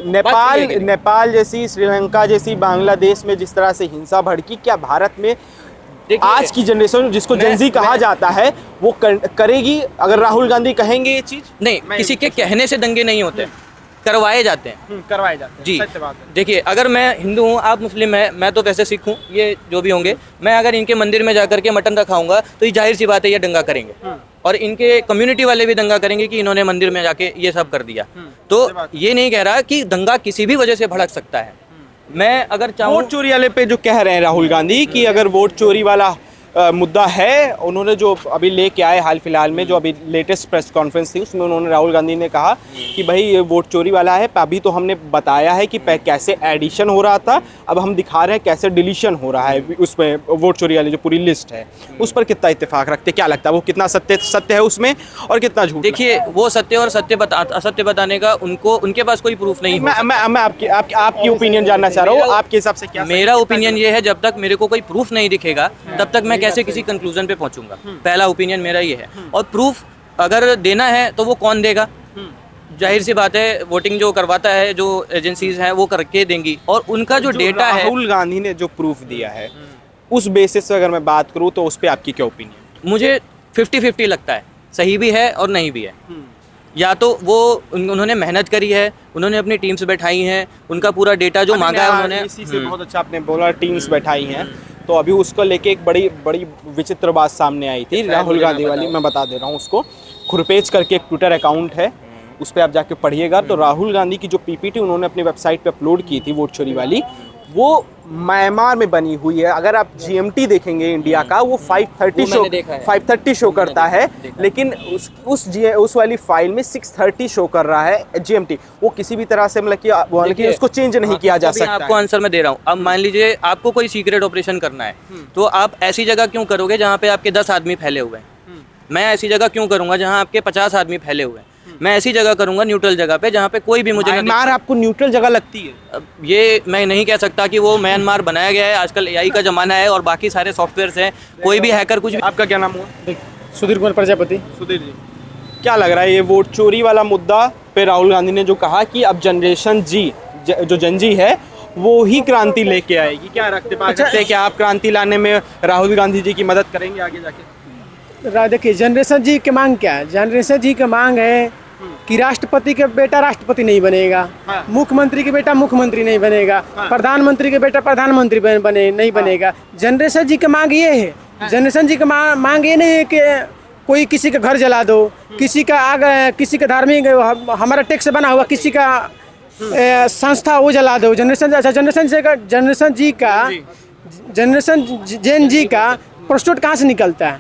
नेपाल जैसी, श्रीलंका जैसी, बांग्लादेश में जिस तरह से हिंसा भड़की, क्या भारत में आज की जनरेशन जिसको जेनजी कहा जाता है वो करेगी? अगर राहुल गांधी कहेंगे ये चीज? नहीं, किसी के कहने से दंगे नहीं होते, करवाए जाते हैं। करवाए जाते हैं जी। सत्य बात है। देखिए, अगर मैं हिंदू हूँ, आप मुस्लिम हैं, मैं तो वैसे सिख हूँ, ये जो भी होंगे, मैं अगर इनके मंदिर में जाकर के मटन खाऊंगा तो ये जाहिर सी बात है ये दंगा करेंगे, और इनके कम्युनिटी वाले भी दंगा करेंगे कि इन्होंने मंदिर में जाके ये सब कर दिया। तो ये नहीं कह रहा कि दंगा किसी भी वजह से भड़क सकता है। मैं अगर चाहूँ, वोट चोरी वाले पे जो कह रहे हैं राहुल गांधी कि अगर वोट चोरी वाला मुद्दा है, उन्होंने जो अभी लेके आए हाल फिलहाल में जो अभी लेटेस्ट प्रेस कॉन्फ्रेंस थी उसमें उन्होंने, राहुल गांधी ने कहा कि भाई ये वोट चोरी वाला है। अभी तो हमने बताया है कि कैसे एडिशन हो रहा था, अब हम दिखा रहे हैं कैसे डिलीशन हो रहा है उसमें। वोट चोरी वाली जो पूरी लिस्ट है उस पर कितना इत्तेफाक रखते, क्या लगता है वो कितना सत्य है उसमें और कितना झूठ? देखिए, वो सत्य और असत्य बताने का उनके पास कोई प्रूफ नहीं। मैं आपकी ओपिनियन जानना चाह रहा हूँ, आपके हिसाब से क्या? मेरा ओपिनियन ये है, जब तक मेरे को कोई प्रूफ नहीं दिखेगा तब तक मैं कैसे किसी कंक्लूजन पे पहुंचूंगा। पहला ओपिनियन मेरा ये है। और प्रूफ अगर देना है तो वो कौन देगा? जाहिर सी बात है, वोटिंग जो करवाता है, जो एजेंसीज हैं वो करके देंगी, और उनका जो डेटा है। राहुल गांधी ने जो प्रूफ दिया है उस बेसिस पे अगर मैं बात करूं तो उस पे आपकी क्या ओपिनियन? मुझे 50-50 लगता है, सही भी है और नहीं भी है। या तो वो उन्होंने मेहनत करी है, उन्होंने अपनी टीम्स बैठाई हैं, उनका पूरा डेटा जो मांगा है उन्होंने। इसी से बहुत अच्छा आपने बोला, टीम्स बैठाई हैं। तो अभी उसको लेके एक बड़ी विचित्र बात सामने आई थी राहुल गांधी वाली, मैं बता दे रहा हूँ उसको। खुरपेज करके एक ट्विटर अकाउंट है, उस पर आप जाके पढ़िएगा। तो राहुल गांधी की जो पीपीटी उन्होंने अपनी वेबसाइट पे अपलोड की थी वोट चोरी वाली, वो म्यांमार में बनी हुई है। अगर आप जीएमटी देखेंगे इंडिया का, वो 5:30 शो करता है, लेकिन उस वाली फाइल में 6:30 शो कर रहा है जीएमटी। वो किसी भी तरह से मतलब कि उसको चेंज नहीं किया जा सकता। आपको आंसर मैं दे रहा हूँ। अब मान लीजिए आपको कोई सीक्रेट ऑपरेशन करना है, तो आप ऐसी जगह क्यों करोगे जहाँ पे आपके 10 आदमी फैले हुए हैं? मैं ऐसी जगह क्यों करूँगा जहाँ आपके 50 आदमी फैले हुए हैं? मैं ऐसी जगह करूंगा न्यूट्रल जगह पे जहाँ पे कोई भी मुझे म्यांमार आपको न्यूट्रल जगह लगती है? अब ये मैं नहीं कह सकता कि वो म्यांमार बनाया गया है। आजकल एआई का जमाना है और बाकी सारे सॉफ्टवेयर्स हैं, कोई भी हैकर कुछ भी। आपका क्या नाम हुआ? सुधीर कुमार प्रजापति। सुधीर जी, क्या लग रहा है ये वोट चोरी वाला मुद्दा पे राहुल गांधी ने जो कहा कि अब जनरेशन जी जो जनजी है वो ही क्रांति लेके आएगी, क्या रखते हैं कि आप क्रांति लाने में राहुल गांधी जी की मदद करेंगे आगे जाके? देखिए, जनरेशन जी की मांग क्या है? जनरेशन जी की मांग है कि राष्ट्रपति का बेटा राष्ट्रपति नहीं बनेगा, मुख्यमंत्री के बेटा मुख्यमंत्री नहीं बनेगा, प्रधानमंत्री के बेटा प्रधानमंत्री नहीं बनेगा। जनरेशन जी की मांग ये है। जनरेशन जी की मांग ये नहीं है कि कोई किसी का घर जला दो, किसी का धार्मिक हमारा टैक्स बना हुआ किसी का संस्था वो जला दो। जनरेशन जी का प्रोस्टेट कहाँ से निकलता है?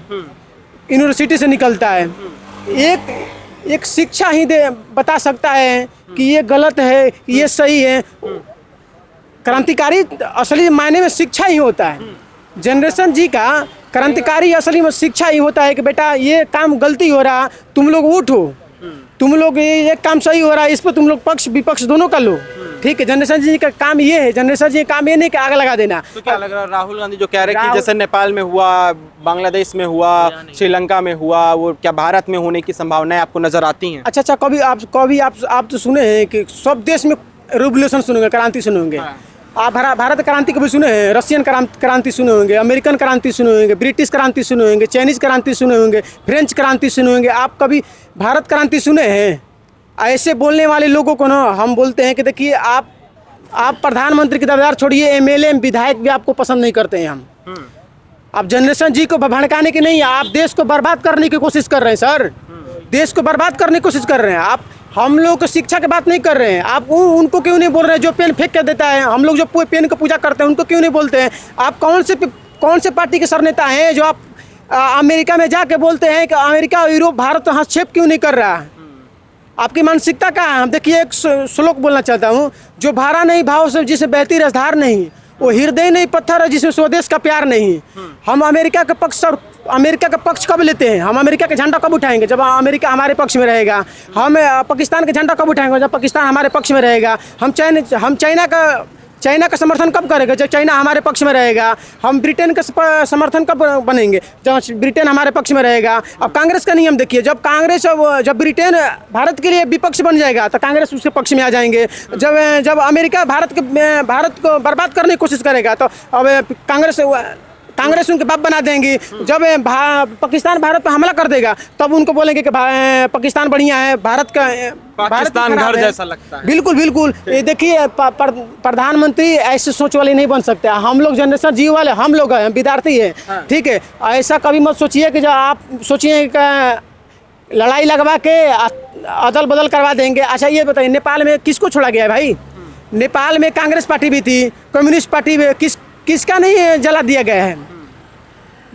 यूनिवर्सिटी से निकलता है। एक शिक्षा ही बता सकता है कि ये गलत है, ये सही है। क्रांतिकारी असली मायने में शिक्षा ही होता है। जनरेशन जी का क्रांतिकारी असली में शिक्षा ही होता है कि बेटा ये काम गलती हो रहा, तुम लोग उठो, तुम लोग ये काम सही हो रहा है, इस पर तुम लोग पक्ष विपक्ष दोनों कर लो। ठीक है, जनरेशन जी का काम ये है। जनरेशन जी का काम ये नहीं कि आग लगा देना। तो क्या लग रहा है राहुल गांधी जो कह रहे हैं कि जैसे नेपाल में हुआ, बांग्लादेश में हुआ, श्रीलंका में हुआ, वो क्या भारत में होने की संभावनाएं आपको नजर आती हैं? अच्छा, कभी आप तो सुने हैं कि सब देश में रिवोल्यूशन सुनेंगे, क्रांति सुनेंगे। आप भारत क्रांति कभी सुने हैं? रशियन क्रांति सुने होंगे, अमेरिकन क्रांति सुने होंगे, ब्रिटिश क्रांति सुने होंगे, चाइनीज क्रांति सुने होंगे, फ्रेंच क्रांति सुने होंगे। आप कभी भारत क्रांति सुने हैं? ऐसे बोलने वाले लोगों को ना हम बोलते हैं कि देखिए, आप प्रधानमंत्री के दरबार छोड़िए, एमएलए विधायक भी आपको पसंद नहीं करते हैं हम। आप जनरेशन जी को भड़काने की नहीं, आप देश को बर्बाद करने की कोशिश कर रहे हैं सर। देश को बर्बाद करने की कोशिश कर रहे हैं आप। हम लोग को शिक्षा की बात नहीं कर रहे हैं। आप उनको क्यों नहीं बोल रहे हैं जो पेन फेंक के देता है? हम लोग जो पेन की पूजा करते हैं उनको क्यों नहीं बोलते हैं? आप कौन से पार्टी के सर नेता हैं जो आप अमेरिका में जाके बोलते हैं कि अमेरिका और यूरोप भारत हस्तक्षेप क्यों नहीं कर रहा है? आपकी मानसिकता क्या है? हम देखिए, एक श्लोक बोलना चाहता हूँ, जो भारा नहीं भाव से जिसे बहती रसधार नहीं, वो हृदय नहीं पत्थर है जिसमें स्वदेश का प्यार नहीं। हम अमेरिका का पक्ष कब लेते हैं? हम अमेरिका का झंडा कब उठाएंगे? जब अमेरिका हमारे पक्ष में रहेगा। हम पाकिस्तान का झंडा कब उठाएंगे? जब पाकिस्तान हमारे पक्ष में रहेगा। हम चाइना का चाइना का समर्थन कब करेगा? जब चाइना हमारे पक्ष में रहेगा। हम ब्रिटेन का समर्थन कब बनेंगे? जब ब्रिटेन हमारे पक्ष में रहेगा। अब कांग्रेस का नियम देखिए, जब ब्रिटेन भारत के लिए विपक्ष बन जाएगा तो कांग्रेस उसके पक्ष में आ जाएंगे। जब अमेरिका भारत को बर्बाद करने की कोशिश करेगा तो अब कांग्रेस उनके बाप बना देंगी। जब पाकिस्तान भारत पर हमला कर देगा तब उनको बोलेंगे कि पाकिस्तान बढ़िया है, भारत पाकिस्तान घर जैसा लगता है। बिल्कुल बिल्कुल। ये देखिए प्रधानमंत्री ऐसे सोच वाले नहीं बन सकते। हम लोग जनरेशन जी वाले हम लोग हैं, विद्यार्थी हैं, ठीक है। ऐसा कभी मत सोचिए कि जो आप सोचिए कि लड़ाई लगवा के अदल बदल करवा देंगे। अच्छा ये बताइए, नेपाल में किसको छोड़ा गया है भाई? नेपाल में कांग्रेस पार्टी भी थी, कम्युनिस्ट पार्टी भी, किसका नहीं जला दिया गया है?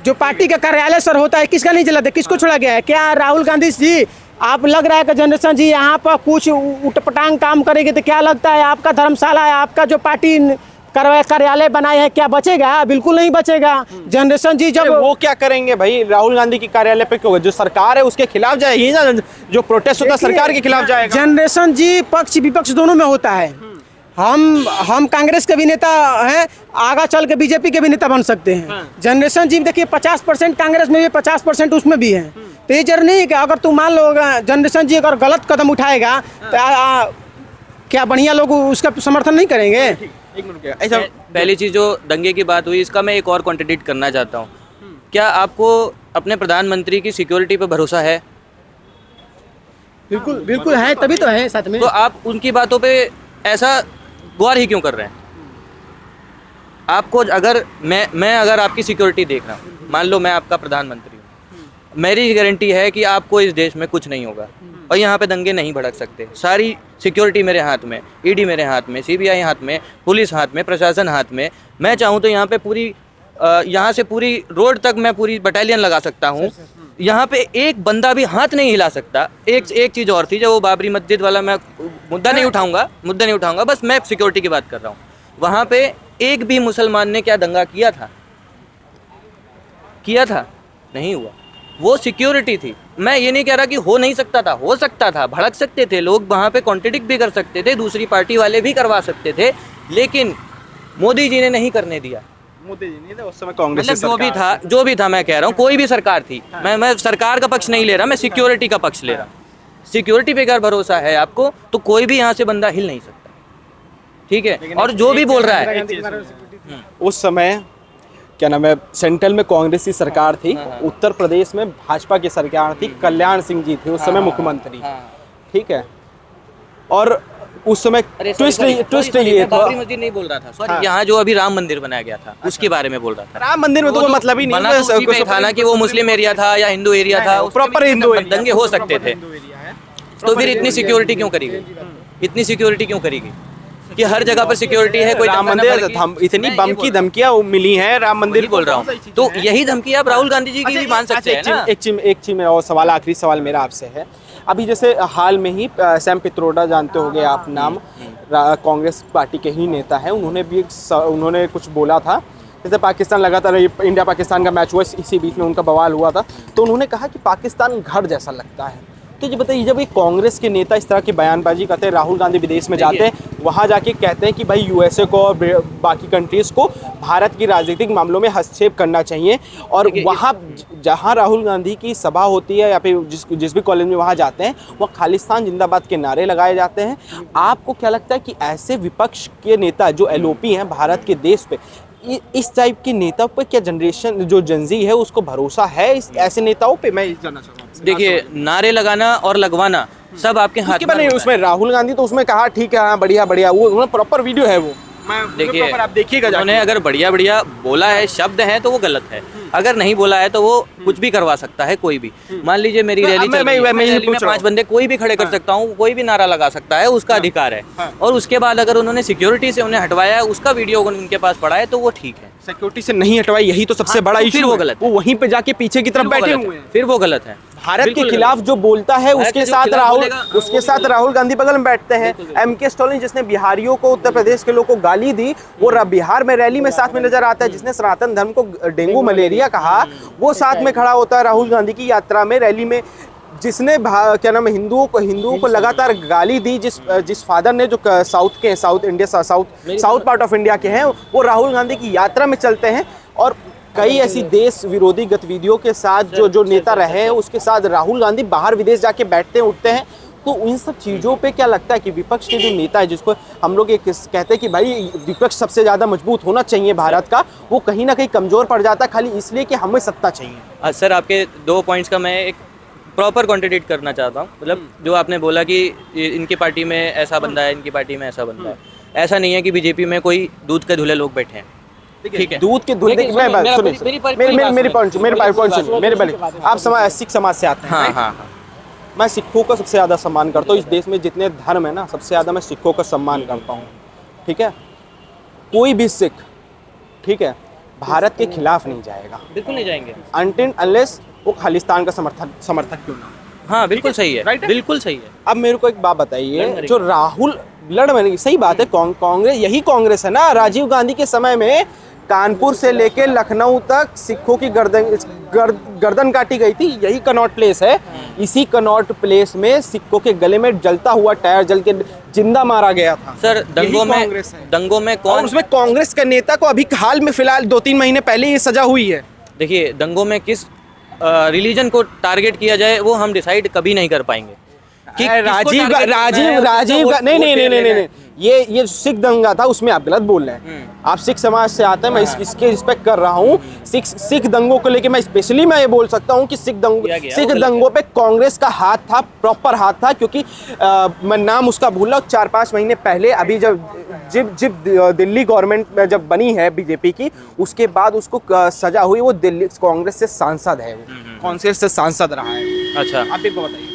जो पार्टी का कार्यालय सर होता है किसका नहीं जला दिया, किसको छोड़ा गया है? क्या राहुल गांधी जी, आप लग रहा है कि जनरेशन जी यहाँ पर कुछ उटपटांग काम करेंगे तो क्या लगता है आपका धर्मशाला है, आपका जो पार्टी कार्यालय बनाए है, क्या बचेगा? बिल्कुल नहीं बचेगा। जनरेशन जी जब वो क्या करेंगे भाई? राहुल गांधी की कार्यालय पे क्यों? जो सरकार है उसके खिलाफ जाएगी ना, जो प्रोटेस्ट होता है सरकार के खिलाफ जाएगा। जनरेशन जी पक्ष विपक्ष दोनों में होता है। हम कांग्रेस के भी नेता हैं, आगा चल के बीजेपी के भी नेता बन सकते हैं। जनरेशन जी देखिए 50% कांग्रेस में भी, 50% उसमें भी है। तो ये जरूरी नहीं है कि अगर तुम मान लो जनरेशन जी अगर गलत कदम उठाएगा तो क्या बढ़िया लोग उसका समर्थन नहीं करेंगे? एक मिनट, ऐसा पहली चीज़ जो दंगे की बात हुई, इसका मैं एक और कॉन्ट्रडिक्ट करना चाहता हूँ। क्या आपको अपने प्रधानमंत्री की सिक्योरिटी पर भरोसा है? बिल्कुल बिल्कुल है, तभी तो है साथ में। तो आप उनकी बातों पे ऐसा गौर ही क्यों कर रहे हैं? आपको अगर मैं अगर आपकी सिक्योरिटी देख रहा हूँ, मान लो मैं आपका प्रधानमंत्री हूँ, मेरी गारंटी है कि आपको इस देश में कुछ नहीं होगा और यहाँ पे दंगे नहीं भड़क सकते। सारी सिक्योरिटी मेरे हाथ में, ईडी मेरे हाथ में, सीबीआई हाथ में, पुलिस हाथ में, प्रशासन हाथ में। मैं चाहूँ तो यहाँ पे यहाँ से पूरी रोड तक मैं पूरी बटालियन लगा सकता हूँ। यहाँ पे एक बंदा भी हाथ नहीं हिला सकता। एक चीज़ और थी, जो वो बाबरी मस्जिद वाला मैं मुद्दा नहीं उठाऊंगा, बस मैं सिक्योरिटी की बात कर रहा हूँ। वहाँ पे एक भी मुसलमान ने क्या दंगा किया था? नहीं हुआ। वो सिक्योरिटी थी। मैं ये नहीं कह रहा कि हो नहीं सकता था, हो सकता था, भड़क सकते थे लोग, वहाँ पे कॉन्ट्रडिक्ट भी कर सकते थे, दूसरी पार्टी वाले भी करवा सकते थे, लेकिन मोदी जी ने नहीं करने दिया। मोदी जी नहीं थे उस समय, कांग्रेस मतलब जो भी था मैं कह रहा हूँ, कोई भी सरकार थी। मैं सरकार का पक्ष नहीं ले रहा, मैं सिक्योरिटी का पक्ष ले रहा। सिक्योरिटी पे अगर भरोसा है आपको तो कोई भी यहाँ से बंदा हिल नहीं सकता, ठीक है। और जो भी बोल रहा है, उस समय क्या नाम है, सेंट्रल में कांग्रेस की सरकार थी, उत्तर प्रदेश में भाजपा की सरकार थी, कल्याण सिंह जी थे उस समय मुख्यमंत्री, ठीक है। और उस समय ट्विस्ट ये था, बाबरी मस्जिद नहीं बोल रहा था, सॉरी, यहाँ जो अभी राम मंदिर बनाया गया था उसके बारे में बोल रहा था। राम मंदिर में तो कोई मतलब ही नहीं है, था ना कि वो मुस्लिम एरिया था या हिंदू एरिया था, प्रॉपर हिंदू दंगे हो सकते थे। तो फिर इतनी सिक्योरिटी क्यों करेगी? इतनी सिक्योरिटी क्यों करेगी कि हर जगह पर सिक्योरिटी है? कोई राम मंदिर, इतनी बम की धमकियां मिली हैं राम मंदिर, बोल रहा हूँ। तो यही धमकी आप राहुल गांधी जी की भी मान सकते हैं ना। एक चीज मेरा और सवाल, आखिरी सवाल मेरा आपसे है। अभी जैसे हाल में ही सैम पित्रोदा, जानते होंगे आप नाम, कांग्रेस पार्टी के ही नेता हैं, उन्होंने कुछ बोला था। जैसे पाकिस्तान लगातार इंडिया पाकिस्तान का मैच हुआ, इसी बीच में उनका बवाल हुआ था, तो उन्होंने कहा कि पाकिस्तान घर जैसा लगता है। तो ये बताइए, जब एक कांग्रेस के नेता इस तरह की बयानबाजी करते हैं, राहुल गांधी विदेश में जाते हैं, वहाँ जाके कहते हैं कि भाई यूएसए को और बाकी कंट्रीज़ को भारत की राजनीतिक मामलों में हस्तक्षेप करना चाहिए, और वहाँ जहाँ राहुल गांधी की सभा होती है या फिर जिस भी कॉलेज में वहाँ जाते हैं, वहाँ खालिस्तान जिंदाबाद के नारे लगाए जाते हैं। आपको क्या लगता है कि ऐसे विपक्ष के नेता जो एलओपी हैं भारत के देश पे, इस टाइप के नेता पर क्या जनरेशन जो जनजी है उसको भरोसा है ऐसे नेताओं पे? मैं जानना चाहूँगा। देखिए, नारे लगाना और लगवाना सब आपके हाथ में नहीं। उसमें राहुल गांधी तो उसमें कहा ठीक है, हाँ बढ़िया बढ़िया, वो प्रॉपर वीडियो है, वो देखिए, आप देखिएगा, उन्होंने अगर बढ़िया बढ़िया बोला है, शब्द है, तो वो गलत है। अगर नहीं बोला है तो वो कुछ भी करवा सकता है कोई भी। मान लीजिए मेरी रैली चल रही है, मैं रैली में 5 बंदे कोई भी खड़े कर सकता हूँ, कोई भी नारा लगा सकता है, उसका अधिकार है। और उसके बाद अगर उन्होंने सिक्योरिटी से उन्हें हटवाया है, उसका वीडियो उनके पास पड़ा है, तो वो ठीक है। सिक्योरिटी से नहीं हटवाई, यही तो सबसे बड़ा इशू है। वो गलत, वो वहीं पे जाके पीछे की तरफ बैठे हुए हैं, फिर वो गलत है। भारत के खिलाफ जो बोलता है उसके साथ राहुल गांधी बगल में बैठते हैं। एमके स्टालिन, जिसने बिहारियों को, उत्तर प्रदेश के लोगों को गाली दी, वो बिहार में रैली में साथ में नजर आता है। जिसने सनातन धर्म को डेंगू मलेरिया कहा, वो साथ में खड़ा होता है राहुल गांधी की यात्रा में, रैली में। जिसने क्या नाम है हिंदुओं को लगातार गाली दी, जिस फादर ने जो साउथ पार्ट ऑफ इंडिया के हैं, वो राहुल गांधी की यात्रा में चलते हैं और कई ऐसी देश विरोधी गतिविधियों के साथ जो नेता रहे हैं उसके साथ राहुल गांधी बाहर विदेश जाके बैठते उठते हैं। तो इन सब चीज़ों पे क्या लगता है कि विपक्ष के जो नेता है, जिसको हम लोग ये कहते हैं कि भाई विपक्ष सबसे ज़्यादा मजबूत होना चाहिए भारत का, वो कहीं ना कहीं कमज़ोर पड़ जाता है खाली इसलिए कि हमें सत्ता चाहिए? सर आपके 2 पॉइंट्स का मैं एक प्रॉपर कॉन्ट्रडिक्ट करना चाहता हूँ। मतलब जो आपने बोला कि इनकी पार्टी में ऐसा बंदा है, इनकी पार्टी में ऐसा बंदा है, ऐसा नहीं है कि बीजेपी में कोई दूध के धुले लोग बैठे हैं। ठीक है, दूध के धुले, आप सिख समाज से आते हैं। हाँ हाँ हाँ। मैं सिखों का सबसे ज़्यादा सम्मान करता हूँ। इस देश में जितने धर्म है ना, सबसे ज़्यादा मैं सिखों का सम्मान करता हूँ। ठीक है, कोई भी सिख, ठीक है, भारत के खिलाफ नहीं जाएगा, बिल्कुल नहीं जाएंगे, अनटिल अनलेस वो खालिस्तान का समर्थक क्यों ना। हाँ बिल्कुल सही है, राइट है? बिल्कुल सही है। अब मेरे को एक बात बताइए, जो राहुल लड़ मरेगी, सही बात है, कांग्रेस, यही कांग्रेस है ना। राजीव गांधी के समय में कानपुर से लेके लखनऊ तक सिखों की गर्दन काटी गई थी, यही कनॉट प्लेस है। इसी कनॉट प्लेस में सिखों के गले में जलता हुआ टायर जल के जिंदा मारा गया था। सर दंगों में कौन, और उसमें कांग्रेस के नेता को अभी हाल में फिलहाल 2-3 महीने पहले ये सजा हुई है। देखिए, दंगों में किस रिलीजन को टारगेट किया जाए वो हम डिसाइड कभी नहीं कर पाएंगे कि राजीव नहीं, ये सिख दंगा था, उसमें आप गलत बोल रहे हैं। आप सिख समाज से आते हैं, मैं इसके रिस्पेक्ट कर रहा हूँ। सिख दंगों को लेके मैं स्पेशली मैं ये बोल सकता हूँ कि सिख दंगों पे कांग्रेस का हाथ था, प्रॉपर हाथ था, क्योंकि मैं नाम उसका भूल रहा हूँ। 4-5 महीने पहले अभी जब दिल्ली गवर्नमेंट जब बनी है बीजेपी की, उसके बाद उसको सजा हुई। वो दिल्ली कांग्रेस से सांसद है, कांग्रेस से सांसद रहा है। अच्छा, आप एक बात बताइए।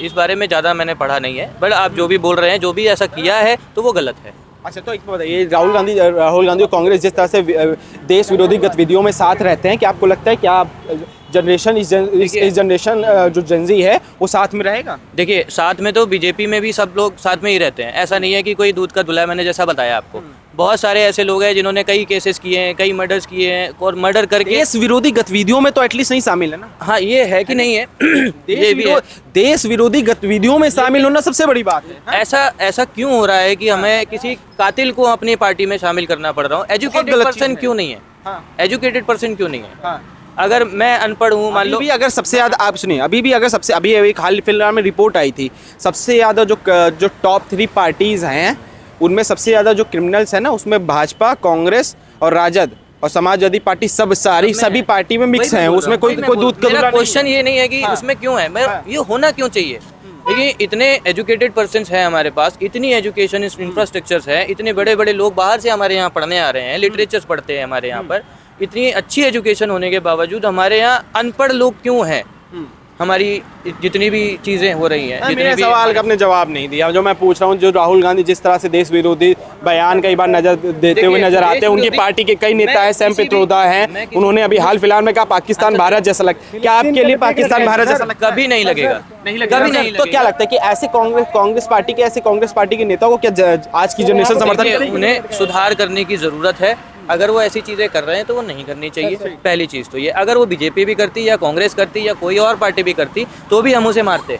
इस बारे में ज़्यादा मैंने पढ़ा नहीं है, बट आप जो भी बोल रहे हैं, जो भी ऐसा किया है तो वो गलत है। अच्छा, तो एक बात बताइए, राहुल गांधी और कांग्रेस जिस तरह से देश विरोधी गतिविधियों में साथ रहते हैं, क्या आपको लगता है कि आप जनरेशन इस जनरेशन जो जेनजी है वो साथ में रहेगा? देखिए, साथ में तो बीजेपी में भी सब लोग साथ में ही रहते हैं, ऐसा नहीं है कि कोई दूध का धुला है। मैंने जैसा बताया आपको, बहुत सारे ऐसे लोग हैं जिन्होंने कई केसेस किए हैं, कई मर्डर्स किए हैं, और मर्डर करके देश विरोधी गतिविधियों में तो एटलीस्ट नहीं शामिल है ना। हाँ, ये है कि नहीं है, ये भी है। देश विरोधी गतिविधियों में शामिल होना सबसे बड़ी बात है। ऐसा क्यों हो रहा है कि हमें किसी कातिल को अपनी पार्टी में शामिल करना पड़ रहा हूँ? एजुकेटेड पर्सन क्यों नहीं है? एजुकेटेड पर्सन क्यों नहीं है? अगर मैं अनपढ़ हूँ, मान लो, भी अगर सबसे ज़्यादा, आप सुनिए, अभी एक हाल फिलहाल में रिपोर्ट आई थी, सबसे ज़्यादा जो टॉप 3 पार्टीज़ हैं उनमें सबसे ज़्यादा जो क्रिमिनल्स हैं ना, उसमें भाजपा, कांग्रेस और राजद और समाजवादी पार्टी सभी पार्टी में मिक्स हैं। उसमें कोई दूध का धुला। क्वेश्चन ये नहीं है कि उसमें क्यों है, ये होना क्यों चाहिए? देखिए, इतने एजुकेटेड पर्सन्स हैं हमारे पास, इतनी एजुकेशन इंफ्रास्ट्रक्चर्स है, इतने बड़े बड़े लोग बाहर से हमारे यहाँ पढ़ने आ रहे हैं, लिटरेचर्स पढ़ते हैं हमारे यहाँ पर। इतनी अच्छी एजुकेशन होने के बावजूद हमारे यहाँ अनपढ़ लोग क्यों हैं? हमारी जितनी भी चीज़ें हो रही हैं, मेरे सवाल का आपने जवाब नहीं दिया। जो मैं पूछ रहा हूँ, जो राहुल गांधी जिस तरह से देश विरोधी बयान कई बार देते हुए नजर आते हैं, उनकी पार्टी के कई नेता हैं, सैम पित्रोदा हैं, उन्होंने अभी हाल फिलहाल में कहा पाकिस्तान भारत जैसा लगता है। क्या आपके लिए पाकिस्तान भारत जैसा कभी नहीं लगेगा? कभी नहीं। तो क्या लगता है कि ऐसे कांग्रेस पार्टी के नेताओं को क्या आज की जनरेशन समर्थन करेगी? उन्हें सुधार करने की जरूरत है। अगर वो ऐसी चीज़ें कर रहे हैं तो वो नहीं करनी चाहिए, पहली चीज़ तो ये। अगर वो बीजेपी भी करती या कांग्रेस करती या कोई और पार्टी भी करती तो भी हम उसे मारते।